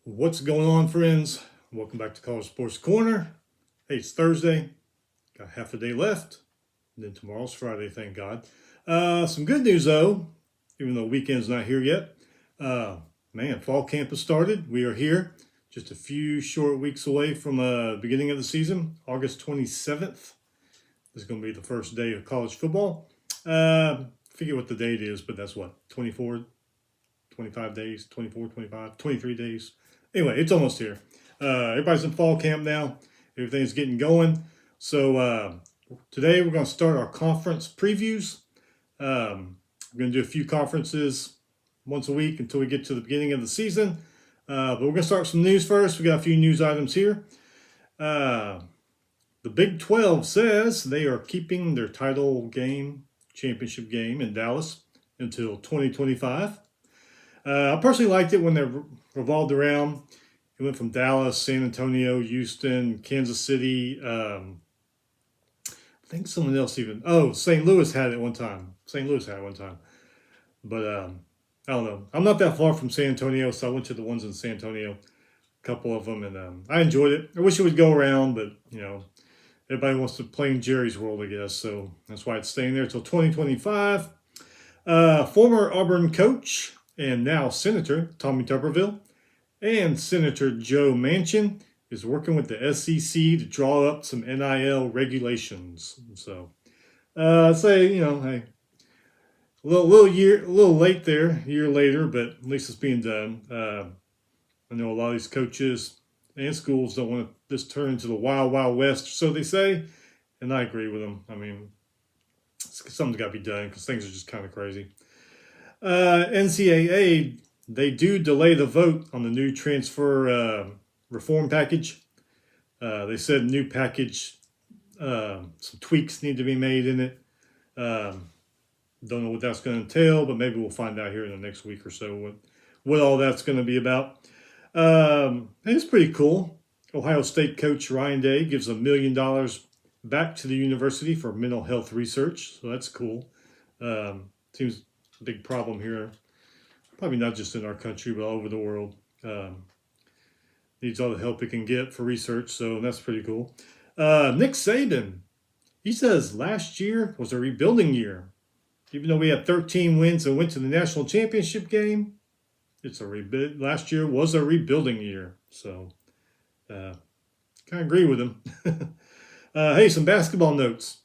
What's going on, friends? Welcome back to College Sports Corner. Hey, it's Thursday. Got half a day left. And then tomorrow's Friday, thank God. Some good news, though, even though weekend's not here yet. Uh, Fall camp has started. We are here just a few short weeks away from the beginning of the season. August 27th is going to be the first day of college football. Forget what the date is, but that's what, 24, 25 days, 24, 25, 23 days. Anyway, it's almost here. Everybody's in fall camp now. Everything's getting going. So today we're going to start our conference previews. We're going to do a few conferences once a week until we get to the beginning of the season. But we're going to start with some news first. We got a few news items here. The BIG10 says they are keeping their title game, championship game in Dallas until 2025. I personally liked it when they revolved around. It went from Dallas, San Antonio, Houston, Kansas City. I think someone else even. Oh, St. Louis had it one time. But I don't know. I'm not that far from San Antonio, so I went to the ones in San Antonio, a couple of them, and I enjoyed it. I wish it would go around, but everybody wants to play in Jerry's World, I guess. So that's why it's staying there until 2025. Former Auburn coach and now Senator Tommy Tuberville and Senator Joe Manchin is working with the SEC to draw up some NIL regulations. So I'd say, hey, a little late there, a year later, but at least it's being done. I know a lot of these coaches and schools don't want this turn into the wild, wild west, so they say, and I agree with them. I mean, something's got to be done because things are just kind of crazy. NCAA, they do delay the vote on the new transfer reform package. They said new package, some tweaks need to be made in it. Don't know what that's going to entail, but maybe we'll find out here in the next week or so what all that's going to be about. And it's pretty cool. Ohio State coach Ryan Day gives $1 million back to the university for mental health research, so that's cool. Seems a big problem here, probably not just in our country, but all over the world. Needs all the help it can get for research, so that's pretty cool. Nick Saban, he says last year was a rebuilding year. Even though we had 13 wins and went to the national championship game, last year was a rebuilding year. So, kind of agree with him. Hey, some basketball notes.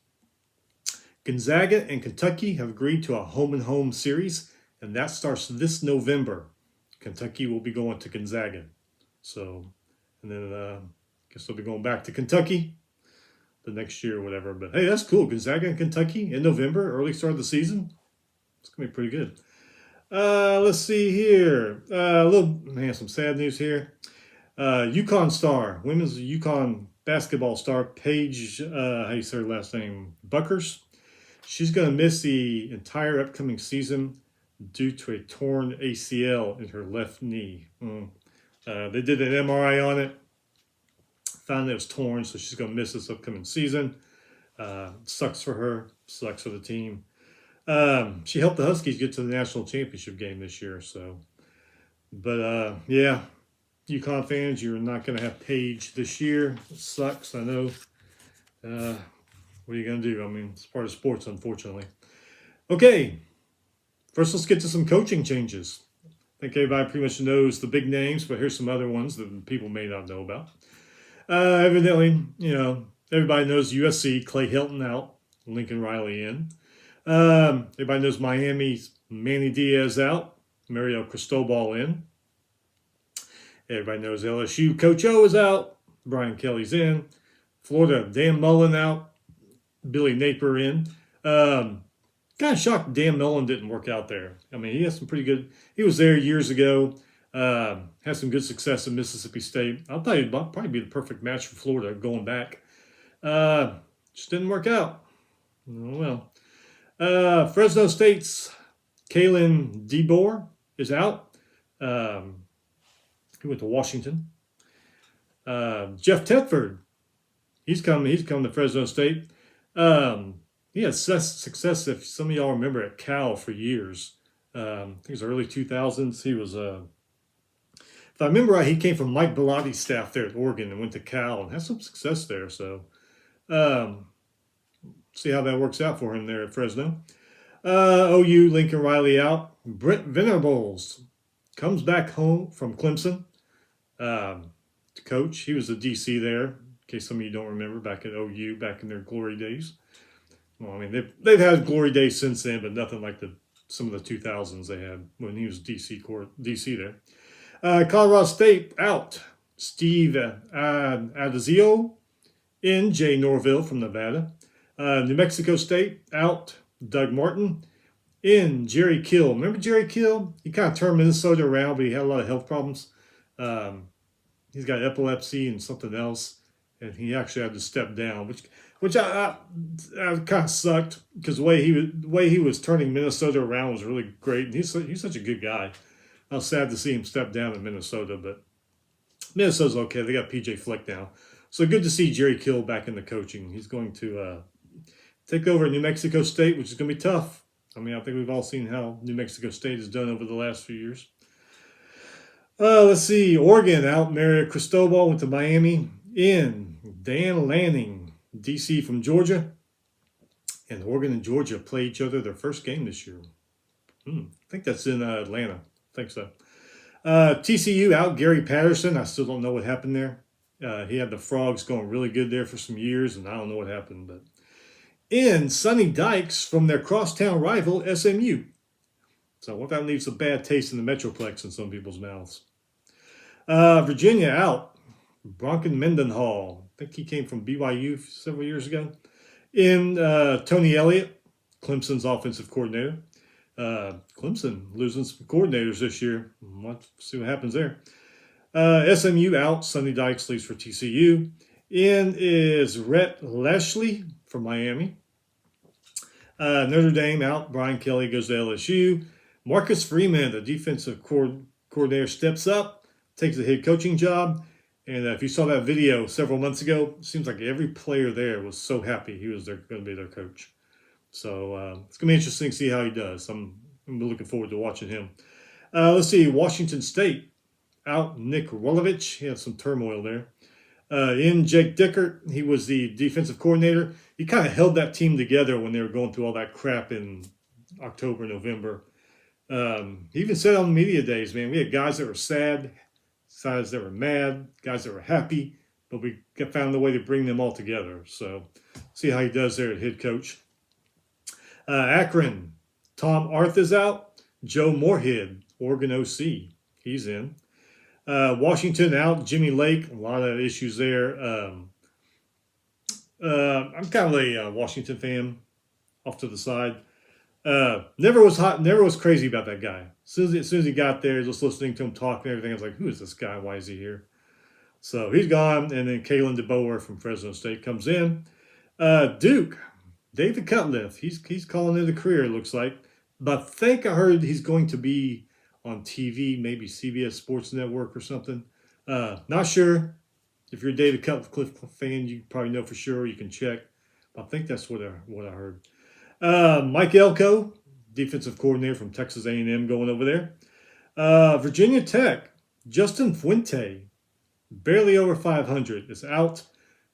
Gonzaga and Kentucky have agreed to a home-and-home series, and that starts this November. Kentucky will be going to Gonzaga. So, and then I guess they'll be going back to Kentucky the next year or whatever. But hey, that's cool. Gonzaga and Kentucky in November, early start of the season. It's going to be pretty good. Let's see here. Some sad news here. UConn star, women's UConn basketball star, Paige, how you say her last name, Buckers. She's going to miss the entire upcoming season due to a torn ACL in her left knee. They did an MRI on it, found it was torn, so she's going to miss this upcoming season. Sucks for her, sucks for the team. She helped the Huskies get to the national championship game this year. Yeah, UConn fans, you're not going to have Paige this year. It sucks, I know. What are you going to do? I mean, it's part of sports, unfortunately. Okay, first let's get to some coaching changes. I think everybody pretty much knows the big names, but here's some other ones that people may not know about. Evidently, everybody knows USC, Clay Helton out, Lincoln Riley in. Everybody knows Miami's Manny Diaz out, Mario Cristobal in. Everybody knows LSU, Coach O is out, Brian Kelly's in. Florida, Dan Mullen out, Billy Napier in. Kind of shocked Dan Mullen didn't work out there. I mean, he has some pretty good. He was there years ago. Had some good success in Mississippi State. I'll tell you, he'd probably be the perfect match for Florida going back. Just didn't work out. Oh, well. Fresno State's Kalen DeBoer is out. He went to Washington. Jeff Tedford, he's come to Fresno State. He had success, if some of y'all remember, at Cal for years. I think it was early 2000s. He was if I remember right, he came from Mike Bellotti's staff there at Oregon and went to Cal and had some success there. So um, see how that works out for him there at Fresno. OU, Lincoln Riley out. Brent Venables comes back home from Clemson to coach. He was a DC there, in case some of you don't remember, back at OU, back in their glory days. Well, I mean, they've had glory days since then, but nothing like some of the 2000s they had when he was DC there. Colorado State out. Steve Adazio in. Jay Norville from Nevada. New Mexico State out. Doug Martin in. Jerry Kill. Remember Jerry Kill? He kind of turned Minnesota around, but he had a lot of health problems. He's got epilepsy and something else, and he actually had to step down, which I kind of sucked because the way he was turning Minnesota around was really great, and he's such a good guy. I was sad to see him step down in Minnesota, but Minnesota's okay. They got PJ Fleck now, so good to see Jerry Kill back in the coaching. He's going to take over at New Mexico State, which is going to be tough. I mean, I think we've all seen how New Mexico State has done over the last few years. Let's see. Oregon out. Mario Cristobal went to Miami. In. Dan Lanning, DC from Georgia. And Oregon and Georgia play each other their first game this year. I think that's in Atlanta. I think so. TCU out. Gary Patterson. I still don't know what happened there. He had the Frogs going really good there for some years, and I don't know what happened. But in. Sonny Dykes from their crosstown rival, SMU. So what that leaves a bad taste in the Metroplex in some people's mouths. Virginia out. Bronken Mendenhall. I think he came from BYU several years ago. In. Tony Elliott, Clemson's offensive coordinator. Clemson losing some coordinators this year. Let's see what happens there. SMU out. Sonny Dykes leaves for TCU. In is Rhett Lashley from Miami. Notre Dame out. Brian Kelly goes to LSU. Marcus Freeman, the defensive coordinator, steps up, takes the head coaching job. And if you saw that video several months ago, it seems like every player there was so happy he was going to be their coach. So it's going to be interesting to see how he does. I'm looking forward to watching him. Let's see. Washington State out. Nick Rolovich. He had some turmoil there. In. Jake Dickert. He was the defensive coordinator. He kind of held that team together when they were going through all that crap in October, November. He even said on the media days, man, we had guys that were sad, guys that were mad, guys that were happy, but we found a way to bring them all together. So see how he does there at head coach. Akron, Tom Arth is out. Joe Moorhead, Oregon OC, he's in. Washington out. Jimmy Lake, a lot of issues there. I'm kind of a Washington fan off to the side. Never was crazy about that guy. As soon as he got there, just listening to him talk and everything, I was like, who is this guy? Why is he here? So he's gone. And then Kalen DeBoer from Fresno State comes in. Duke, David Cutcliffe, he's calling it a career, it looks like. But I think I heard he's going to be on TV, maybe CBS Sports Network or something. Not sure. If you're a David Cutcliffe fan, you probably know for sure. You can check. But I think that's what I heard. Mike Elko, defensive coordinator from Texas A&M, going over there. Virginia Tech, Justin Fuente, barely over 500, is out.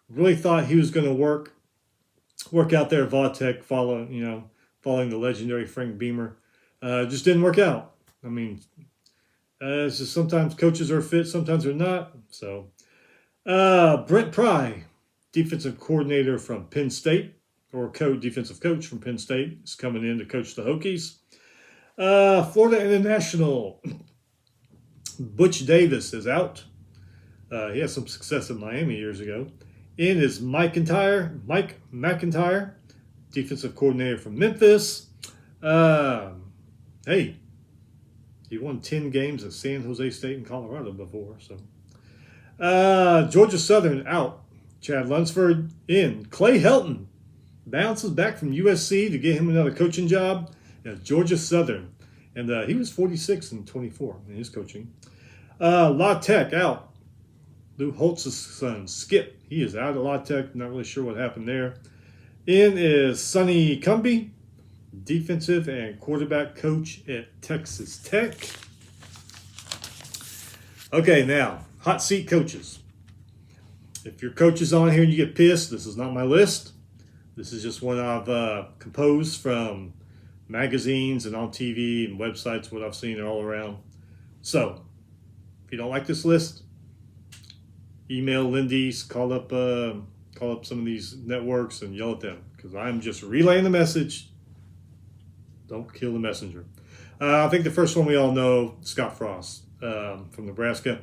Really thought he was going to work out there at Vautech, following the legendary Frank Beamer. Just didn't work out. I mean, it's just sometimes coaches are fit, sometimes they're not. So, Brent Pry, defensive coordinator from Penn State, or defensive coach from Penn State, is coming in to coach the Hokies. Florida International, Butch Davis is out. He had some success in Miami years ago. In is Mike McIntyre, defensive coordinator from Memphis. Hey, he won 10 games at San Jose State in Colorado before. So, Georgia Southern out. Chad Lunsford in. Clay Helton bounces back from USC to get him another coaching job at Georgia Southern. And he was 46 and 24 in his coaching. La Tech out. Lou Holtz's son, Skip. He is out of La Tech. Not really sure what happened there. In is Sonny Cumbie, defensive and quarterback coach at Texas Tech. Okay, now, hot seat coaches. If your coach is on here and you get pissed, this is not my list. This is just one I've composed from magazines and on TV and websites, what I've seen all around. So, if you don't like this list, email Lindy's, call up some of these networks and yell at them, because I'm just relaying the message. Don't kill the messenger. I think the first one we all know, Scott Frost from Nebraska.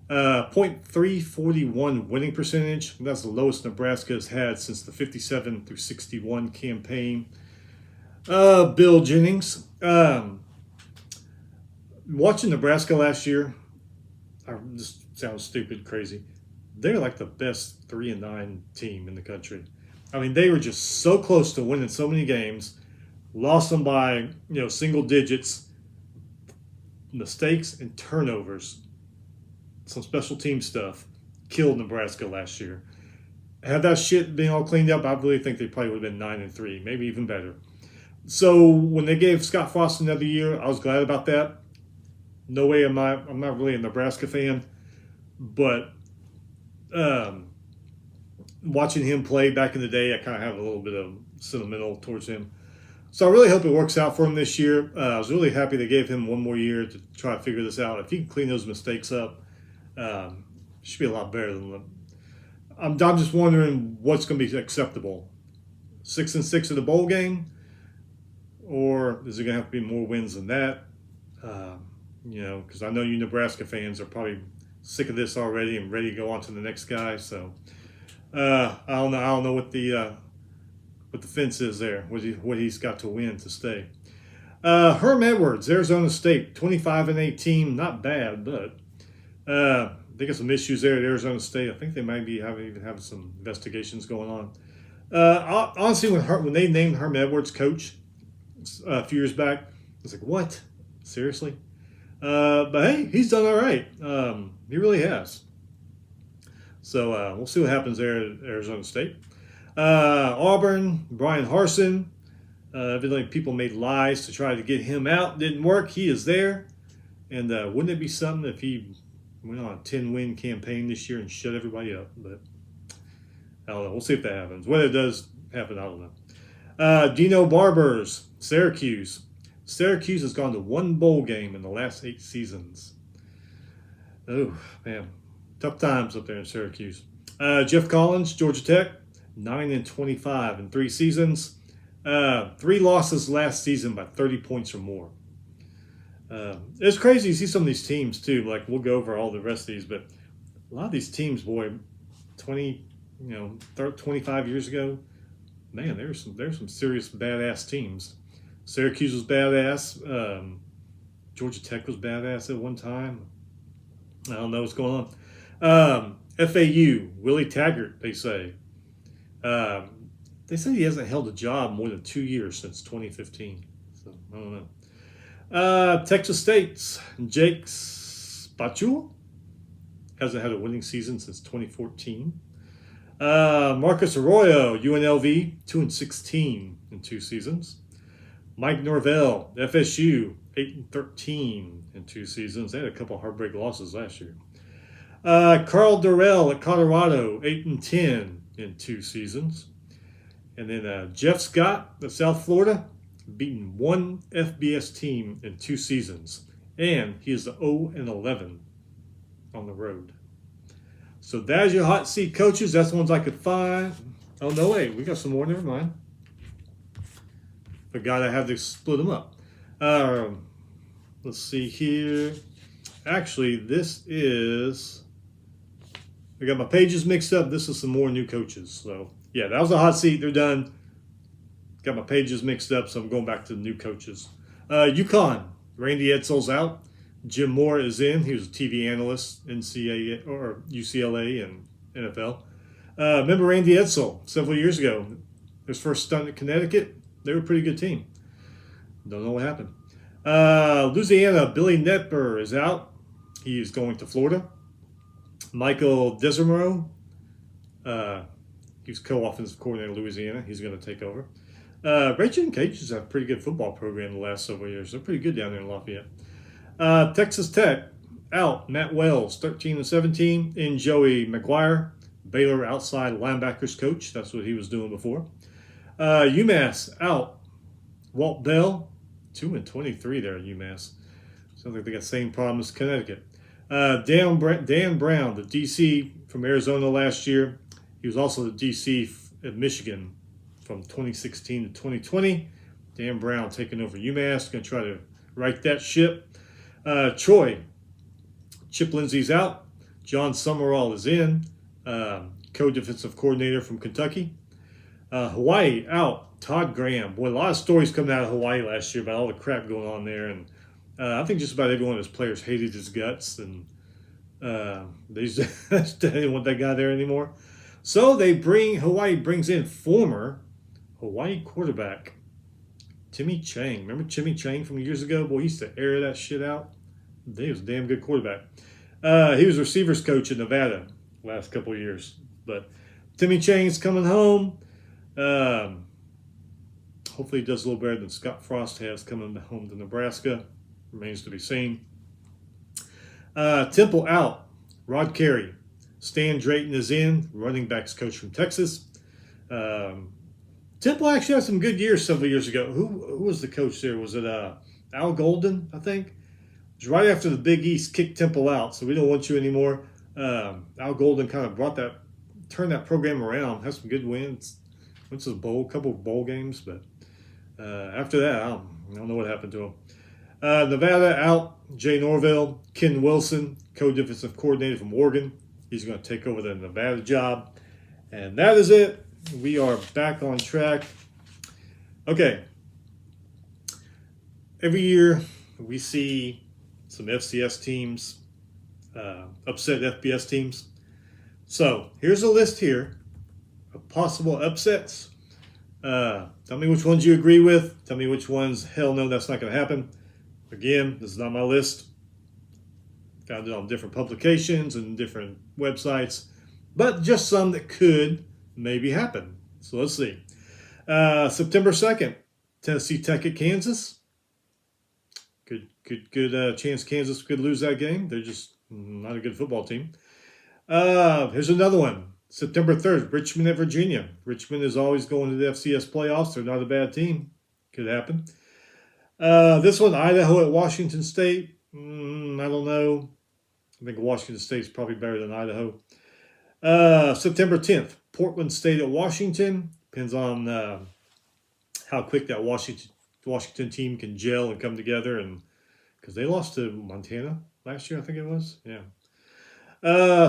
.341 winning percentage. That's the lowest Nebraska has had since the 57 through 61 campaign. Bill Jennings. Watching Nebraska last year, this sounds stupid, crazy. They're like the best 3-9 team in the country. I mean, they were just so close to winning so many games, lost them by single digits, mistakes and turnovers. Some special team stuff killed Nebraska last year. Had that shit been all cleaned up, I really think they probably would have been 9-3, maybe even better. So when they gave Scott Frost another year, I was glad about that. No way I'm not really a Nebraska fan, but watching him play back in the day, I kind of have a little bit of sentimental towards him. So I really hope it works out for him this year. I was really happy they gave him one more year to try to figure this out. If he can clean those mistakes up, should be a lot better than them. I'm just wondering what's going to be acceptable. 6-6 in the bowl game, or is it going to have to be more wins than that? Because I know you Nebraska fans are probably sick of this already and ready to go on to the next guy. So I don't know what the fence is there. What he's got to win to stay. Herm Edwards, Arizona State, 25-18, not bad, but they got some issues there at Arizona State. I think they might be even having some investigations going on. Honestly, when they named Herm Edwards coach a few years back, I was like, what? Seriously? But hey, he's done all right. He really has. So we'll see what happens there at Arizona State. Auburn, Brian Harsin. Evidently people made lies to try to get him out. Didn't work. He is there. And wouldn't it be something if he went on a 10-win campaign this year and shut everybody up? But I don't know. We'll see if that happens. Whether it does happen, I don't know. Dino Barbers, Syracuse. Syracuse has gone to one bowl game in the last 8 seasons. Oh, man. Tough times up there in Syracuse. Jeff Collins, Georgia Tech, 9-25 in 3 seasons. 3 losses last season by 30 points or more. It's crazy to see some of these teams, too. Like, we'll go over all the rest of these, but a lot of these teams, boy, 25 years ago, man, there's some serious badass teams. Syracuse was badass. Georgia Tech was badass at one time. I don't know what's going on. FAU, Willie Taggart, they say. They say he hasn't held a job more than 2 years since 2015. So, I don't know. Texas State's Jake Spachul hasn't had a winning season since 2014. Marcus Arroyo, UNLV, 2-16 in 2 seasons. Mike Norvell, FSU, 8-13 in 2 seasons. They had a couple heartbreak losses last year. Carl Durrell at Colorado, 8-10 in 2 seasons. And then Jeff Scott at South Florida, beaten 1 FBS team in 2 seasons. And he is the 0-11 on the road. So that's your hot seat coaches. That's the ones I could find. Oh, no, wait. We got some more. Never mind. Forgot I had to split them up. Let's see here. Actually, this is... I got my pages mixed up. This is some more new coaches. So, yeah, that was a hot seat. They're done. Got my pages mixed up, so I'm going back to the new coaches. UConn. Randy Edsall's out. Jim Moore is in. He was a TV analyst, NCAA or UCLA and NFL. Remember Randy Edsall several years ago? His first stunt at Connecticut. They were a pretty good team. Don't know what happened. Louisiana, Billy Netber is out. He is going to Florida. Michael Desormeaux, he's co-offensive coordinator of Louisiana. He's going to take over. Rachel and Cajuns have a pretty good football program the last several years. They're pretty good down there in Lafayette. Texas Tech, out, Matt Wells, 13 and 17. In Joey McGuire, Baylor outside linebackers coach. That's what he was doing before. UMass out, Walt Bell, 2 and 23 there at UMass. Sounds like they got the same problem as Connecticut. Dan Brown, the DC from Arizona last year. He was also the DC at Michigan from 2016 to 2020. Dan Brown taking over UMass, going to try to right that ship. Troy, Chip Lindsey's out. John Summerall is in. Co-defensive coordinator from Kentucky. Hawaii out. Todd Graham. Boy, a lot of stories coming out of Hawaii last year about all the crap going on there. And I think just about every one of his players hated his guts. And they just didn't want that guy there anymore. So Hawaii brings in former Hawaii quarterback Timmy Chang. Remember Timmy Chang from years ago? Boy, he used to air that shit out. He was a damn good quarterback. He was receivers coach in Nevada last couple of years. But Timmy Chang's coming home. Hopefully he does a little better than Scott Frost has coming home to Nebraska. Remains to be seen. Temple out. Rod Carey. Stan Drayton is in. Running backs coach from Texas. Temple actually had some good years several years ago. Who was the coach there? Was it Al Golden, I think? It was right after the Big East kicked Temple out, so we don't want you anymore. Al Golden kind of turned that program around, had some good wins. Went to the couple of bowl games, but after that, I don't know what happened to him. Nevada out, Jay Norvell. Ken Wilson, co-defensive coordinator from Oregon. He's going to take over the Nevada job. And that is it. We are back on track. Okay. Every year we see some FCS teams upset FBS teams. So here's a list here of possible upsets. Tell me which ones you agree with. Tell me which ones, hell no, that's not going to happen. Again, this is not my list. Found it on different publications and different websites, but just some that could maybe happen. So let's see. September 2nd, Tennessee Tech at Kansas. Good chance Kansas could lose that game. They're just not a good football team. Here's another one. September 3rd, Richmond at Virginia. Richmond is always going to the FCS playoffs. They're not a bad team. Could happen. This one, Idaho at Washington State. I don't know. I think Washington State is probably better than Idaho. September 10th, Portland State at Washington. Depends on how quick that Washington team can gel and come together. And because they lost to Montana last year, I think it was. Yeah.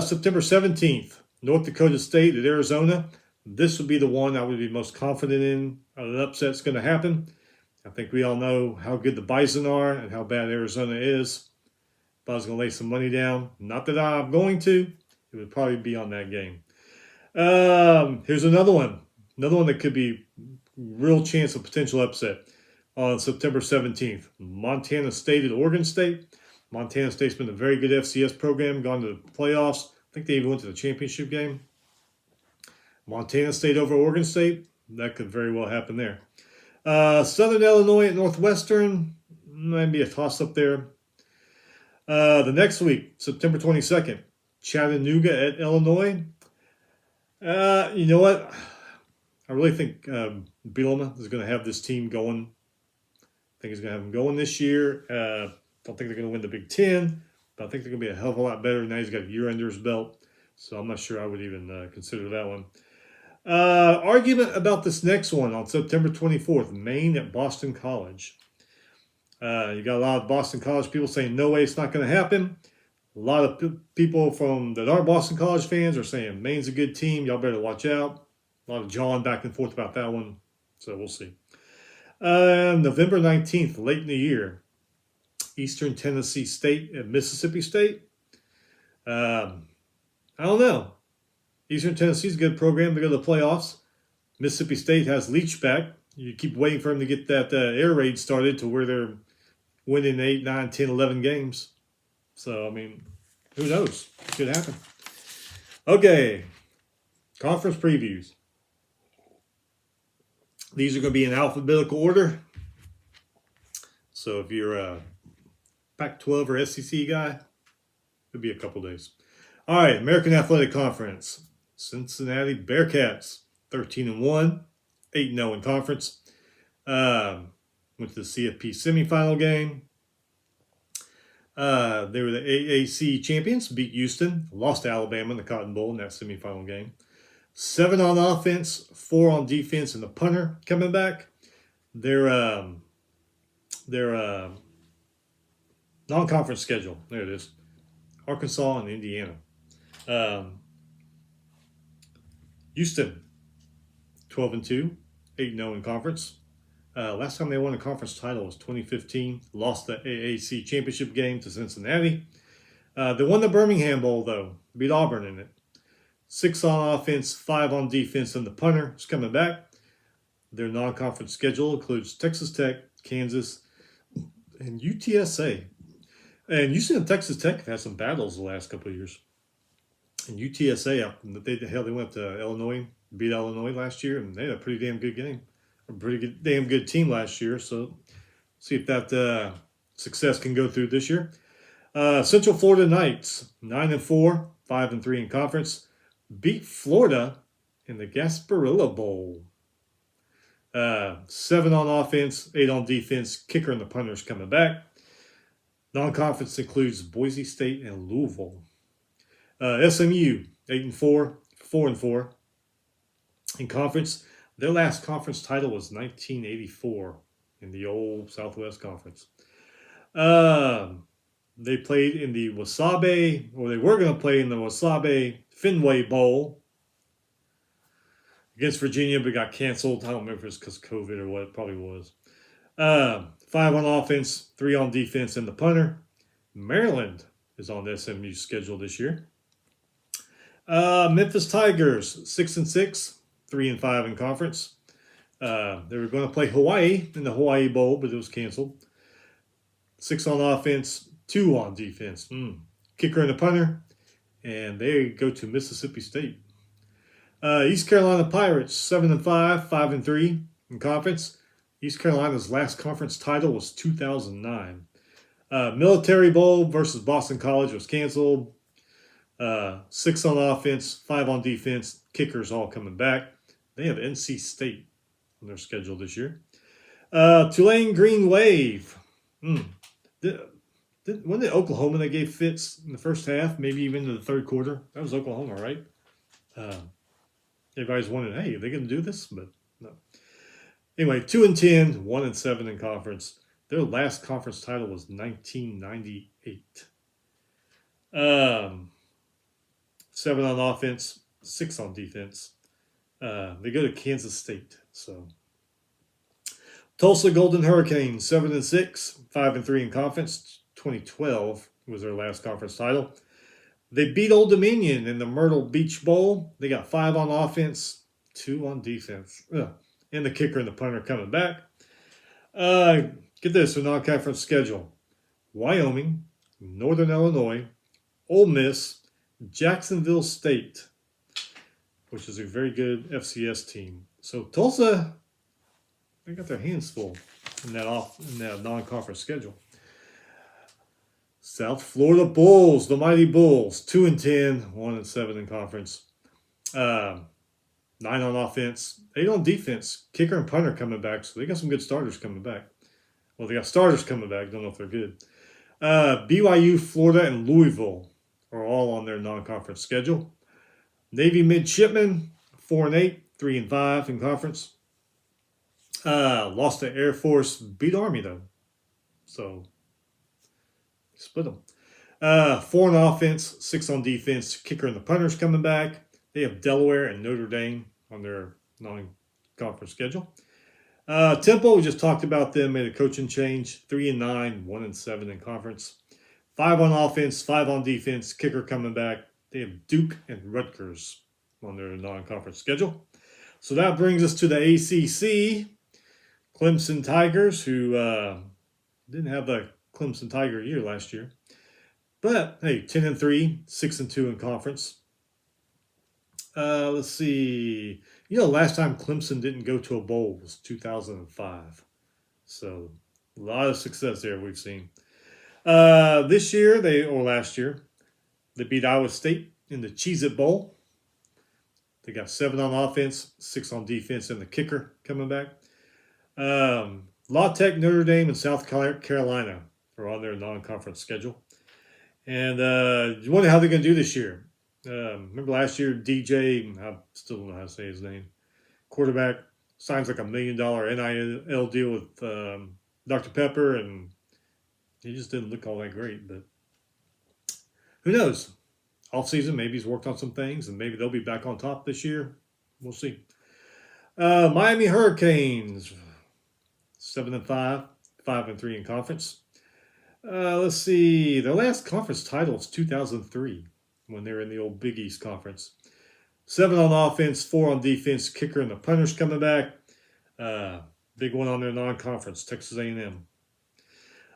September 17th, North Dakota State at Arizona. This would be the one I would be most confident in. An upset's going to happen. I think we all know how good the Bison are and how bad Arizona is. If I was going to lay some money down, not that I'm going to, it would probably be on that game. Here's another one. Another one that could be real chance of potential upset on September 17th. Montana State at Oregon State. Montana State's been a very good FCS program, gone to the playoffs. I think they even went to the championship game. Montana State over Oregon State. That could very well happen there. Southern Illinois at Northwestern. Might be a toss-up there. The next week, September 22nd, Chattanooga at Illinois. You know what? I really think Bielema is going to have this team going. I think he's going to have them going this year. Don't think they're going to win the Big 10, but I think they're going to be a hell of a lot better. Now he's got a year under his belt, so I'm not sure I would even consider that one. Argument about this next one on September 24th, Maine at Boston College. You got a lot of Boston College people saying, no way, it's not going to happen. A lot of people that aren't Boston College fans are saying, Maine's a good team, y'all better watch out. A lot of jawing back and forth about that one, so we'll see. November 19th, late in the year, Eastern Tennessee State at Mississippi State. I don't know. Eastern Tennessee's a good program to go to the playoffs. Mississippi State has Leach back. You keep waiting for him to get that air raid started to where they're winning 8, 9, 10, 11 games. So, I mean, who knows? It could happen. Okay. Conference previews. These are going to be in alphabetical order. So if you're a Pac-12 or SEC guy, It'll be a couple days. All right, American Athletic Conference. Cincinnati Bearcats, 13-1, 8-0 in conference. Went to the CFP semifinal game. They were the AAC champions, beat Houston, lost to Alabama in the Cotton Bowl in that semifinal game. 7 on offense, 4 on defense, and the punter coming back. Their non-conference schedule. There it is. Arkansas and Indiana. Houston, 12-2, 8-0 in conference. Last time they won a conference title was 2015. Lost the AAC championship game to Cincinnati. They won the Birmingham Bowl, though. Beat Auburn in it. 6 on offense, 5 on defense, and the punter is coming back. Their non-conference schedule includes Texas Tech, Kansas, and UTSA. And Houston and Texas Tech have had some battles the last couple of years. And UTSA, they went to Illinois, beat Illinois last year, and they had a pretty damn good game. A pretty good, damn good team last year. So see if that success can go through this year. Central Florida Knights, 9-4, 5-3 in conference. Beat Florida in the Gasparilla Bowl. 7 on offense, 8 on defense. Kicker and the punter's coming back. Non-conference includes Boise State and Louisville. SMU, 8-4, 4-4 in conference. Their last conference title was 1984 in the old Southwest Conference. They played in the Wasabi, or they were going to play in the Wasabi Fenway Bowl against Virginia, but got canceled. I don't remember if it's because of COVID or what. It probably was. 5 on offense, 3 on defense, and the punter. Maryland is on the SMU schedule this year. Memphis Tigers, 6-6, 3-5 in conference. They were going to play Hawaii in the Hawaii Bowl, but it was canceled. 6 on offense, 2 on defense. Kicker and the punter. And they go to Mississippi State. East Carolina Pirates, 7-5, 5-3 in conference. East Carolina's last conference title was 2009. Military Bowl versus Boston College was canceled. 6 on offense, 5 on defense. Kickers all coming back. They have NC State on their schedule this year. Tulane Green Wave. Wasn't it Oklahoma that gave fits in the first half, maybe even in the third quarter? That was Oklahoma, right? Everybody's wondering, hey, are they going to do this? But no. Anyway, 2-10, 1-7 in conference. Their last conference title was 1998. 7 on offense, 6 on defense. They go to Kansas State. So Tulsa Golden Hurricanes, 7-6, 5-3 in conference. 2012 was their last conference title. They beat Old Dominion in the Myrtle Beach Bowl. They got 5 on offense, 2 on defense. And the kicker and the punter coming back. Get this, their non-conference schedule. Wyoming, Northern Illinois, Ole Miss, Jacksonville State, which is a very good FCS team. So Tulsa, they got their hands full in that non-conference schedule. South Florida Bulls, the Mighty Bulls, 2-10, 1-7 in conference. 9 on offense, 8 on defense. Kicker and punter coming back, so they got some good starters coming back. Well, they got starters coming back. Don't know if they're good. BYU, Florida, and Louisville are all on their non-conference schedule. Navy Midshipmen, 4-8, 3-5 in conference. Lost to Air Force, beat Army though. So split them. 4 on offense, 6 on defense. Kicker and the punter's coming back. They have Delaware and Notre Dame on their non-conference schedule. Temple, we just talked about them, made a coaching change. 3-9, 1-7 in conference. 5 on offense, 5 on defense. Kicker coming back. They have Duke and Rutgers on their non-conference schedule. So that brings us to the ACC. Clemson Tigers, who didn't have a Clemson Tiger year last year. But, hey, 10-3, 6-2 in conference. Let's see. Last time Clemson didn't go to a bowl was 2005. So, a lot of success there we've seen. Last year, They beat Iowa State in the Cheez-It Bowl. They got 7 on offense, 6 on defense, and the kicker coming back. La Tech, Notre Dame, and South Carolina are on their non-conference schedule. And you wonder how they're going to do this year. Remember last year, DJ, I still don't know how to say his name, quarterback, signs like $1 million NIL deal with Dr. Pepper, and he just didn't look all that great. But who knows? Off season, maybe he's worked on some things, and maybe they'll be back on top this year. We'll see. Miami Hurricanes, 7-5, 5-3 in conference. Let's see. Their last conference title is 2003 when they were in the old Big East conference. 7 on offense, 4 on defense. Kicker and the punter's coming back. Big one on their non-conference, Texas A&M.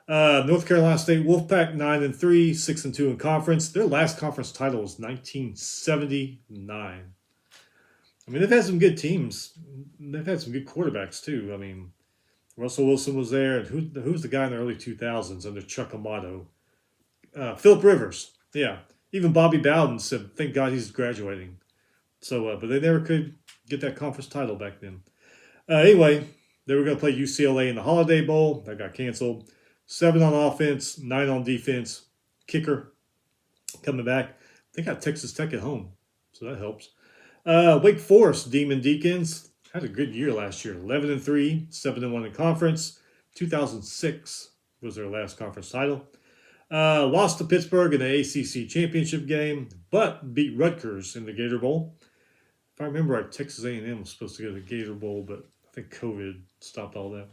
North Carolina State Wolfpack, 9-3, 6-2 in conference. Their last conference title was 1979. I mean, they've had some good teams. They've had some good quarterbacks too. I mean, Russell Wilson was there, and who's the guy in the early 2000s under Chuck Amato? Phillip Rivers. Yeah, even Bobby Bowden said, "Thank God he's graduating." So, but they never could get that conference title back then. Anyway, they were going to play UCLA in the Holiday Bowl. That got canceled. 7 on offense, 9 on defense. Kicker coming back. They got Texas Tech at home, so that helps. Wake Forest Demon Deacons had a good year last year. 11-3, 7-1 in conference. 2006 was their last conference title. Lost to Pittsburgh in the ACC championship game, but beat Rutgers in the Gator Bowl. If I remember right, Texas A&M was supposed to go to the Gator Bowl, but I think COVID stopped all that.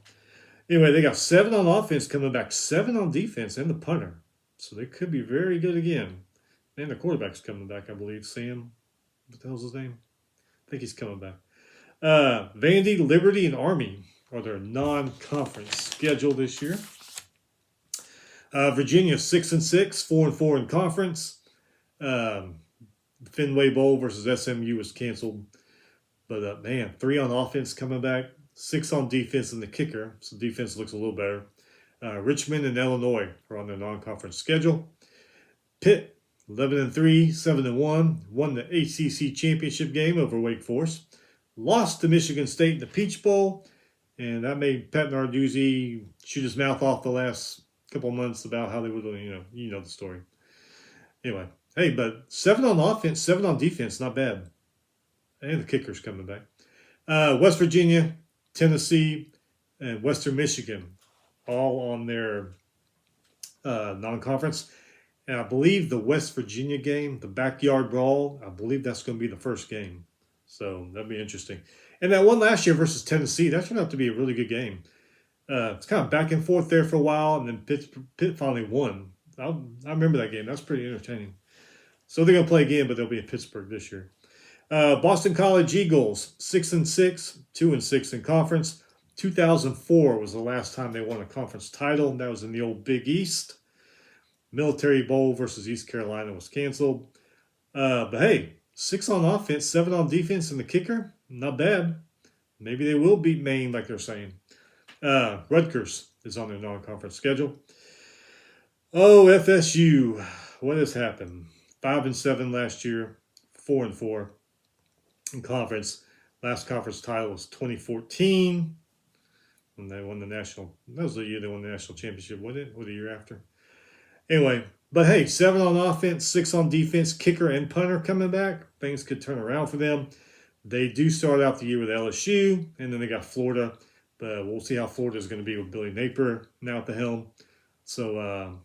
Anyway, they got 7 on offense coming back, 7 on defense, and the punter. So they could be very good again. And the quarterback's coming back, I believe. Sam, what the hell's his name? I think he's coming back. Vandy, Liberty, and Army are their non-conference schedule this year. Virginia, 6-6, 4-4 in conference. Fenway Bowl versus SMU was canceled. But, man, 3 on offense coming back, 6 on defense and the kicker. So defense looks a little better. Richmond and Illinois are on their non-conference schedule. Pitt, 11-3, 7-1, won the ACC championship game over Wake Forest. Lost to Michigan State in the Peach Bowl, and that made Pat Narduzzi shoot his mouth off the last couple months about how they would, you know the story. Anyway, hey, but 7 on offense, 7 on defense, not bad. And the kicker's coming back. West Virginia, Tennessee, and Western Michigan, all on their non-conference. And I believe the West Virginia game, the backyard brawl, I believe that's going to be the first game. So that'll be interesting. And that one last year versus Tennessee, that turned out to be a really good game. It's kind of back and forth there for a while, and then Pitt finally won. I remember that game. That's pretty entertaining. So they're going to play again, but they'll be in Pittsburgh this year. Boston College Eagles, 6-6, 2-6 in conference. 2004 was the last time they won a conference title. That was in the old Big East. Military Bowl versus East Carolina was canceled. But hey, 6 on offense, 7 on defense, and the kicker, not bad. Maybe they will beat Maine like they're saying. Rutgers is on their non-conference schedule. Oh, FSU, what has happened? 5-7 last year, 4-4 in conference. Last conference title was 2014 when they won the national. That was the year they won the national championship, wasn't it? Or the year after? Anyway, but hey, 7 on offense, 6 on defense, kicker and punter coming back. Things could turn around for them. They do start out the year with LSU, and then they got Florida. But we'll see how Florida is going to be with Billy Napier now at the helm. So,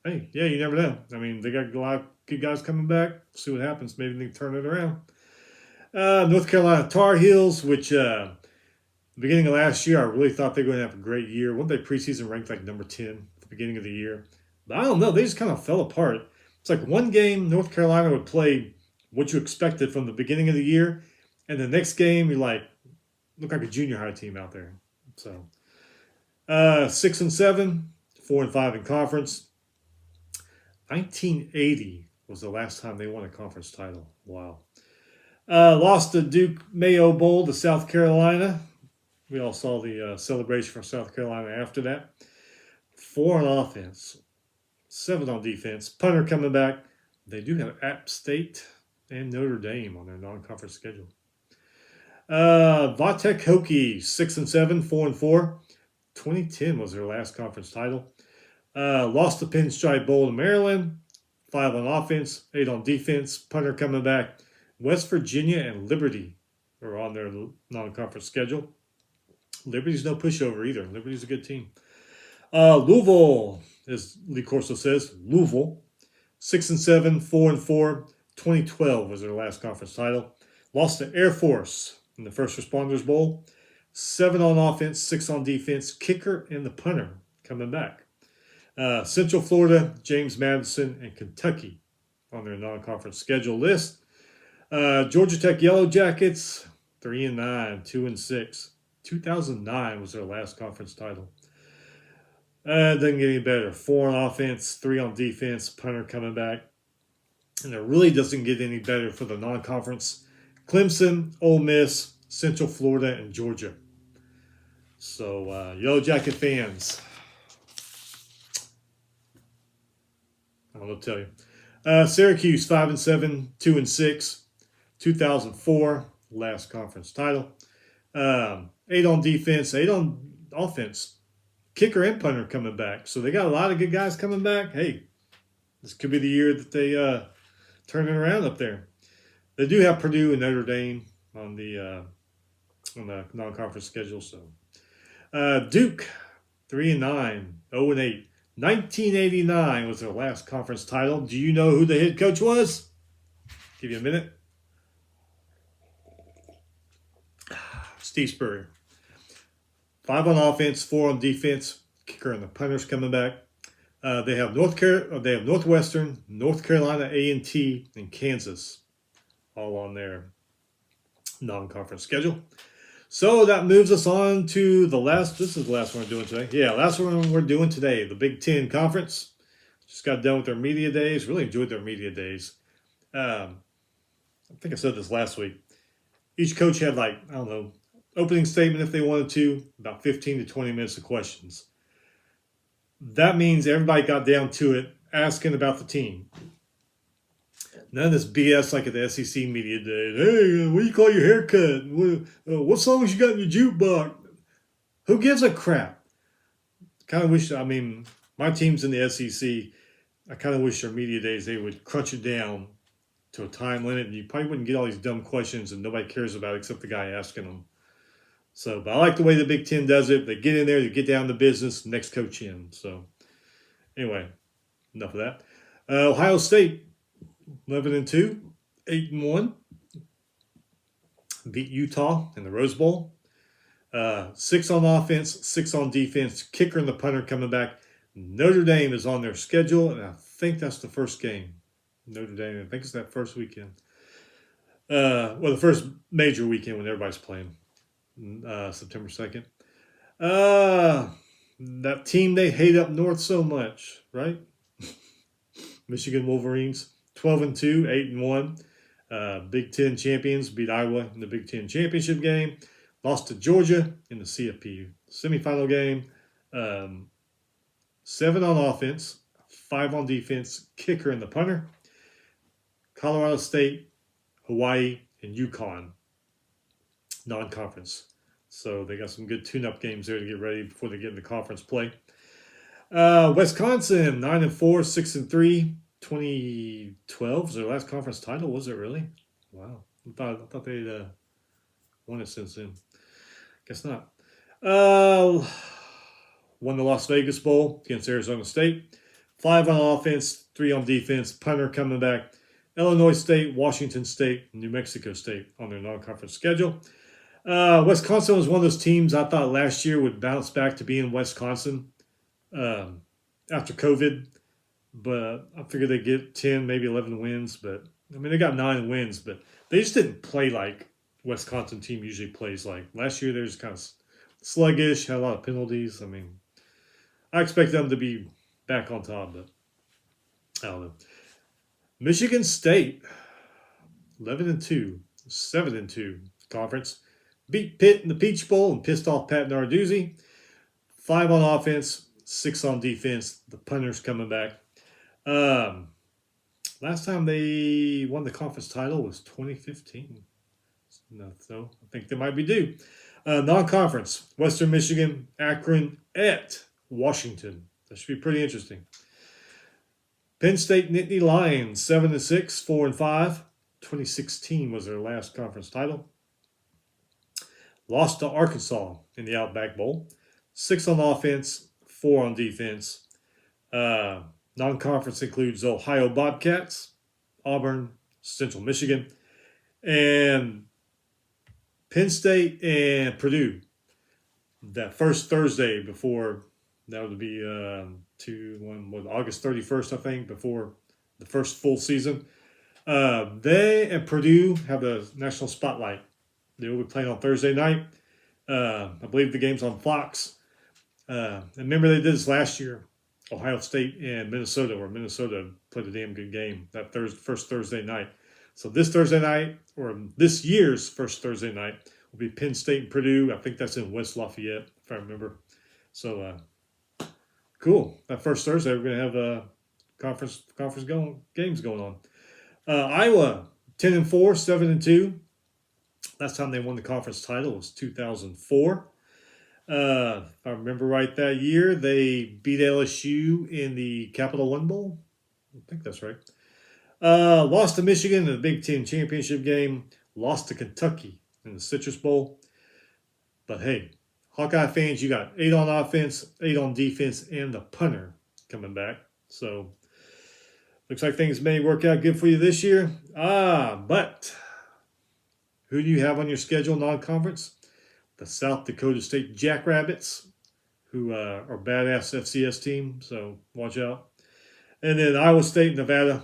hey, yeah, you never know. I mean, they got a lot of good guys coming back. See what happens. Maybe they can turn it around. North Carolina Tar Heels, which beginning of last year, I really thought they were going to have a great year. Weren't they preseason ranked like number 10 at the beginning of the year? But I don't know. They just kind of fell apart. It's like one game North Carolina would play what you expected from the beginning of the year, and the next game you're like, look like a junior high team out there. So 6-7, 4-5 in conference. 1980 was the last time they won a conference title. Wow. Lost the Duke Mayo Bowl to South Carolina. We all saw the celebration from South Carolina after that. 4 on offense, 7 on defense. Punter coming back. They do have App State and Notre Dame on their non-conference schedule. Vatek Hokie, 6-7, 4-4. 2010 was their last conference title. Lost the Pinstripe Bowl to Maryland. 5 on offense, 8 on defense. Punter coming back. West Virginia and Liberty are on their non-conference schedule. Liberty's no pushover either. Liberty's a good team. Louisville, as Lee Corso says, Louisville, 6-7, 4-4. 2012 was their last conference title. Lost to Air Force in the First Responders Bowl. 7 on offense, 6 on defense. Kicker and the punter coming back. Central Florida, James Madison, and Kentucky on their non-conference schedule list. Georgia Tech Yellow Jackets, 3-9, 2-6. 2009 was their last conference title. It doesn't get any better. 4 on offense, 3 on defense, punter coming back. And it really doesn't get any better for the non-conference. Clemson, Ole Miss, Central Florida, and Georgia. So, Yellow Jacket fans, I don't know what to tell you. Syracuse, 5-7, 2-6. 2004, last conference title. 8 on defense, 8 on offense. Kicker and punter coming back. So they got a lot of good guys coming back. Hey, this could be the year that they turn it around up there. They do have Purdue and Notre Dame on the non-conference schedule. So Duke, 3-9, 0-8. 1989 was their last conference title. Do you know who the head coach was? Give you a minute. Steve Spurrier. 5 on offense, 4 on defense. Kicker and the punters coming back. They have Northwestern, North Carolina A&T, and Kansas all on their non-conference schedule. So that moves us on to the last. This is the last one we're doing today. Yeah, last one we're doing today, the Big Ten Conference. Just got done with their media days. Really enjoyed their media days. I think I said this last week. Each coach had opening statement if they wanted to, about 15 to 20 minutes of questions. That means everybody got down to it, asking about the team. None of this BS like at the SEC media days. Hey, what do you call your haircut? What songs you got in your jukebox? Who gives a crap? Kind of wish, my team's in the SEC. I kind of wish their media days, they would crunch it down to a time limit, and you probably wouldn't get all these dumb questions and nobody cares about it except the guy asking them. So, but I like the way the Big Ten does it. They get in there, they get down to business, next coach in. So, anyway, enough of that. Ohio State, 11-2, 8-1. Beat Utah in the Rose Bowl. 6 on offense, 6 on defense. Kicker and the punter coming back. Notre Dame is on their schedule, and I think that's the first game. Notre Dame, I think it's that first weekend. The first major weekend when everybody's playing. September 2nd. That team they hate up north so much, right? Michigan Wolverines, 12-2, 8-1. Big Ten champions beat Iowa in the Big Ten championship game. Lost to Georgia in the CFP semifinal game. 7 on offense, 5 on defense. Kicker and the punter. Colorado State, Hawaii, and UConn. Non-conference. So they got some good tune-up games there to get ready before they get into conference play. Wisconsin, 9-4, 6-3. 2012 was their last conference title. Was it really? Wow. I thought they'd won it since then. Guess not. Won the Las Vegas Bowl against Arizona State. 5 on offense, 3 on defense. Punter coming back. Illinois State, Washington State, New Mexico State on their non-conference schedule. Wisconsin was one of those teams I thought last year would bounce back to being Wisconsin after COVID. But I figured they'd get 10, maybe 11 wins. But, they got 9 wins. But they just didn't play like Wisconsin team usually plays like. Last year they were just kind of sluggish, had a lot of penalties. I expect them to be back on top. But I don't know. Michigan State, 11-2, 7-2 conference. Beat Pitt in the Peach Bowl and pissed off Pat Narduzzi. 5 on offense, 6 on defense. The punters coming back. Um, Last time they won the conference title was 2015. No, so I think they might be due. Non-conference: Western Michigan, Akron at Washington. That should be pretty interesting. Penn State Nittany Lions 7-6, 4-5. 2016 was their last conference title. Lost to Arkansas in the Outback Bowl. 6 on offense, 4 on defense. Non-conference includes Ohio Bobcats, Auburn, Central Michigan, and Penn State and Purdue. That first Thursday before, that would be August 31st, I think, before the first full season. They and Purdue have the national spotlight. They will be playing on Thursday night. I believe the game's on Fox. And remember they did this last year, Ohio State and Minnesota, where Minnesota played a damn good game that first Thursday night. So this Thursday night, or this year's first Thursday night, will be Penn State and Purdue. I think that's in West Lafayette, if I remember. So cool. That first Thursday, we're going to have conference games going on. Iowa 10-4, 7-2. Last time they won the conference title was 2004. If I remember right, that year they beat LSU in the Capital One Bowl. I think that's right. Lost to Michigan in the Big Ten championship game. Lost to Kentucky in the Citrus Bowl. But hey, Hawkeye fans, you got 8 on offense, 8 on defense, and the punter coming back. So looks like things may work out good for you this year. But who do you have on your schedule non-conference? The South Dakota State Jackrabbits, who are badass FCS team, so watch out. And then Iowa State, Nevada,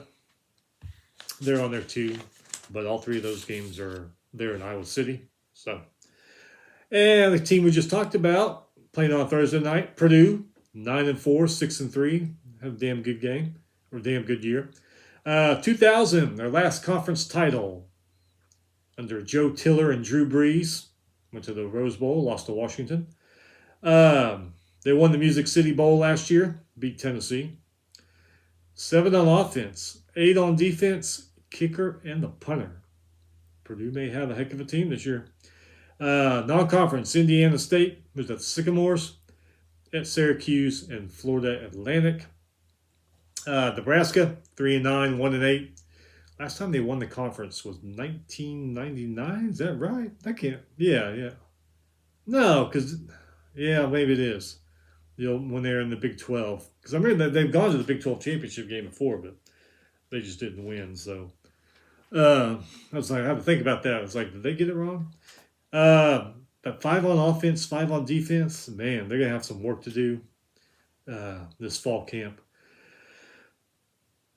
they're on there too, but all 3 of those games are there in Iowa City. So, and the team we just talked about playing on Thursday night, Purdue, 9-4, 6-3, had a damn good game or damn good year. 2000, their last conference title under Joe Tiller and Drew Brees. Went to the Rose Bowl, lost to Washington. They won the Music City Bowl last year, beat Tennessee. 7 on offense, 8 on defense, kicker, and the punter. Purdue may have a heck of a team this year. Non-conference, Indiana State was at Sycamores, at Syracuse, and Florida Atlantic. Nebraska, 3-9, 1-8. Last time they won the conference was 1999. Is that right? I can't. Yeah. No, because, maybe it is. When they're in the Big 12. Because I remember that they've gone to the Big 12 championship game before, but they just didn't win. So I was like, I had to think about that. I was like, did they get it wrong? But 5 on offense, 5 on defense. Man, they're going to have some work to do this fall camp.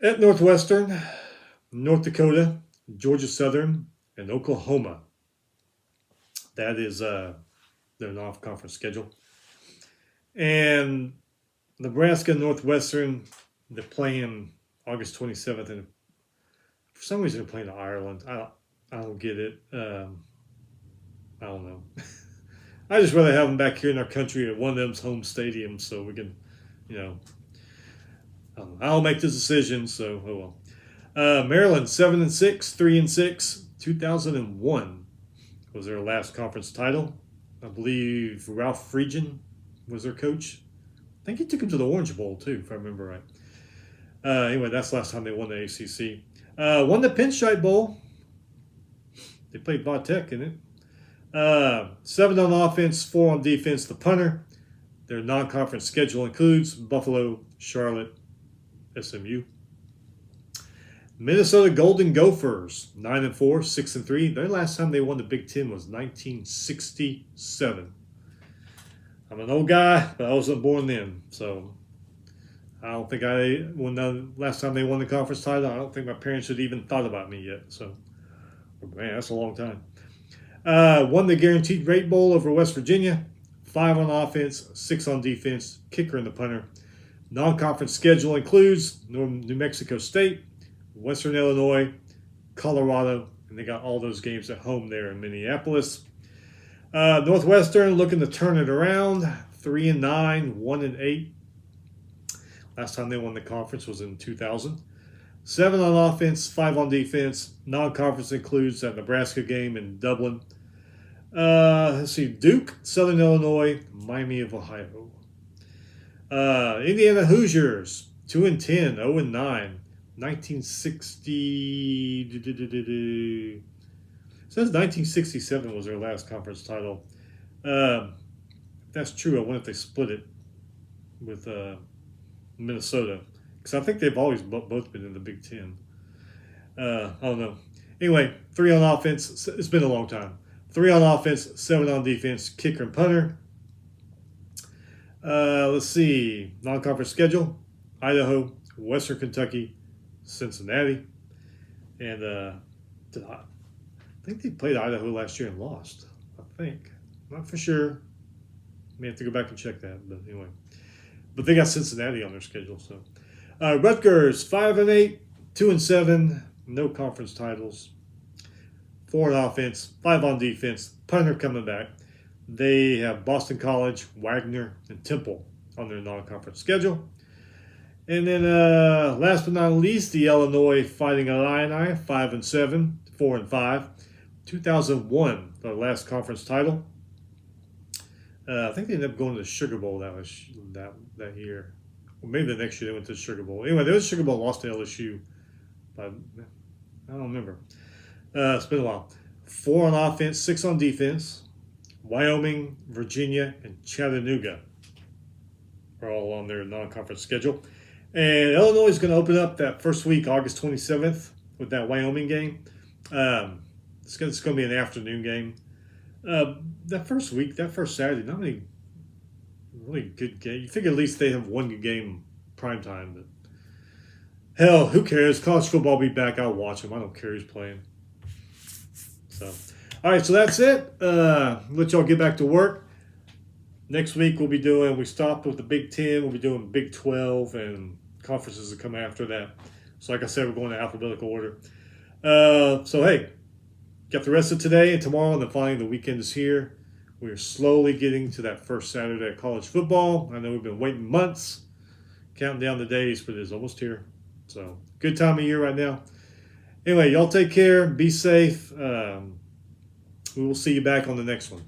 At Northwestern, North Dakota, Georgia Southern, and Oklahoma. That is their non-conference schedule. And Nebraska, Northwestern, they're playing August 27th, and for some reason they're playing Ireland. I don't get it. I don't know. I just rather have them back here in our country at one of them's home stadiums so we can, I'll make this decision. So Maryland 7-6, 3-6, 2001 was their last conference title. I believe Ralph Friedgen was their coach. I think he took him to the Orange Bowl too, if I remember right. Anyway, that's the last time they won the ACC. Won the Pinstripe Bowl. They played Vatech in it. 7 on offense, 4 on defense. The punter. Their non-conference schedule includes Buffalo, Charlotte, SMU. Minnesota Golden Gophers, 9-4, 6-3. Their last time they won the Big Ten was 1967. I'm an old guy, but I wasn't born then, so I don't think when the last time they won the conference title, I don't think my parents had even thought about me yet. So, man, that's a long time. Won the Guaranteed Rate Bowl over West Virginia. 5 on offense, 6 on defense, kicker and the punter. Non-conference schedule includes New Mexico State, Western Illinois, Colorado, and they got all those games at home there in Minneapolis. Northwestern looking to turn it around, 3-9, 1-8. Last time they won the conference was in 2000. 7 on offense, 5 on defense. Non-conference includes that Nebraska game in Dublin. Let's see, Duke, Southern Illinois, Miami of Ohio. Indiana Hoosiers, 2-10, 0-9, 1960. It says 1967 was their last conference title. If that's true, I wonder if they split it with Minnesota, because I think they've always both been in the Big Ten. I don't know. Anyway, 3 on offense. It's been a long time. 3 on offense, 7 on defense, kicker and punter. Let's see. Non-conference schedule: Idaho, Western Kentucky, Cincinnati. And I think they played Idaho last year and lost. I think. Not for sure. May have to go back and check that. But anyway. But they got Cincinnati on their schedule. So Rutgers, 5-8, 2-7, no conference titles. 4 on offense, 5 on defense. Punter coming back. They have Boston College, Wagner, and Temple on their non-conference schedule. And then last but not least, the Illinois Fighting Illini, 5-7, 4-5. 2001, their last conference title. I think they ended up going to the Sugar Bowl that year. Or maybe the next year they went to the Sugar Bowl. Anyway, there was Sugar Bowl, lost to LSU. But I don't remember. It's been a while. 4 on offense, 6 on defense. Wyoming, Virginia, and Chattanooga are all on their non-conference schedule. And Illinois is going to open up that first week, August 27th, with that Wyoming game. It's going to be an afternoon game. That first Saturday, not many really good games. You figure at least they have one good game prime time. But hell, who cares? College football will be back. I'll watch them. I don't care who's playing. So, all right, so that's it. Let y'all get back to work. Next week we stopped with the Big 10. We'll be doing Big 12 and conferences that come after that. So like I said, we're going to alphabetical order. So hey, got the rest of today and tomorrow, and then finally the weekend is here. We are slowly getting to that first Saturday of college football. I know we've been waiting months, counting down the days, but it's almost here. So good time of year right now. Anyway, y'all take care. Be safe. We will see you back on the next one.